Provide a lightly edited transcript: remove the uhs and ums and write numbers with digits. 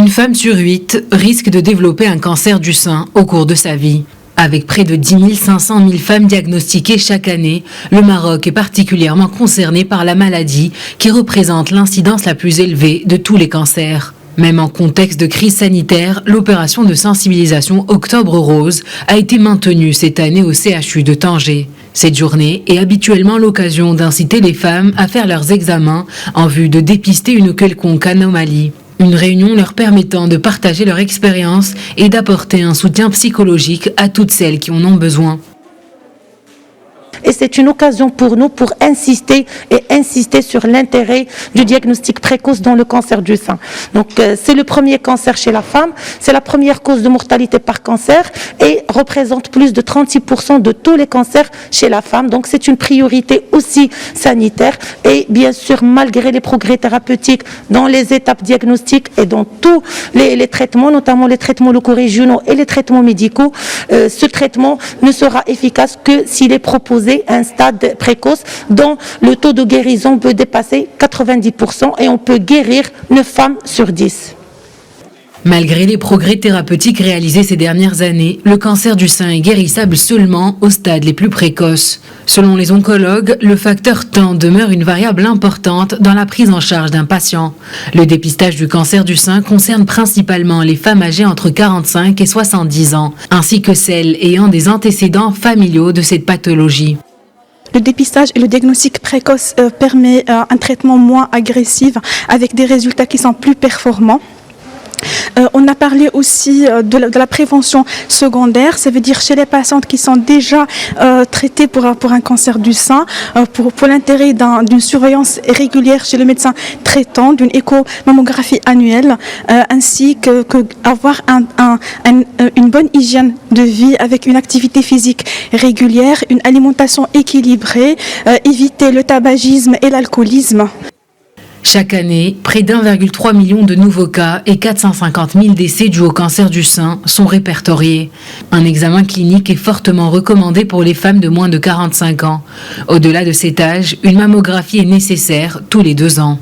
Une femme sur 8 risque de développer un cancer du sein au cours de sa vie. Avec près de 10 500 000 femmes diagnostiquées chaque année, le Maroc est particulièrement concerné par la maladie qui représente l'incidence la plus élevée de tous les cancers. Même en contexte de crise sanitaire, l'opération de sensibilisation Octobre Rose a été maintenue cette année au CHU de Tanger. Cette journée est habituellement l'occasion d'inciter les femmes à faire leurs examens en vue de dépister une quelconque anomalie. Une réunion leur permettant de partager leur expérience et d'apporter un soutien psychologique à toutes celles qui en ont besoin. Et c'est une occasion pour nous pour insister sur l'intérêt du diagnostic précoce dans le cancer du sein. Donc c'est le premier cancer chez la femme, c'est la première cause de mortalité par cancer et représente plus de 36% de tous les cancers chez la femme. Donc c'est une priorité aussi sanitaire et bien sûr malgré les progrès thérapeutiques dans les étapes diagnostiques et dans tous les traitements, notamment les traitements locaux régionaux et les traitements médicaux, ce traitement ne sera efficace que s'il est proposé à un stade précoce dont le taux de guérison peut dépasser 90% et on peut guérir 9 femmes sur 10. Malgré les progrès thérapeutiques réalisés ces dernières années, le cancer du sein est guérissable seulement aux stades les plus précoces. Selon les oncologues, le facteur temps demeure une variable importante dans la prise en charge d'un patient. Le dépistage du cancer du sein concerne principalement les femmes âgées entre 45 et 70 ans, ainsi que celles ayant des antécédents familiaux de cette pathologie. Le dépistage et le diagnostic précoce permet un traitement moins agressif avec des résultats qui sont plus performants. On a parlé aussi de la prévention secondaire, ça veut dire chez les patientes qui sont déjà traitées pour un cancer du sein, pour l'intérêt d'une surveillance régulière chez le médecin traitant, d'une échomammographie annuelle, ainsi que avoir une bonne hygiène de vie avec une activité physique régulière, une alimentation équilibrée, éviter le tabagisme et l'alcoolisme. Chaque année, près d'1,3 million de nouveaux cas et 450 000 décès dus au cancer du sein sont répertoriés. Un examen clinique est fortement recommandé pour les femmes de moins de 45 ans. Au-delà de cet âge, une mammographie est nécessaire tous les 2 ans.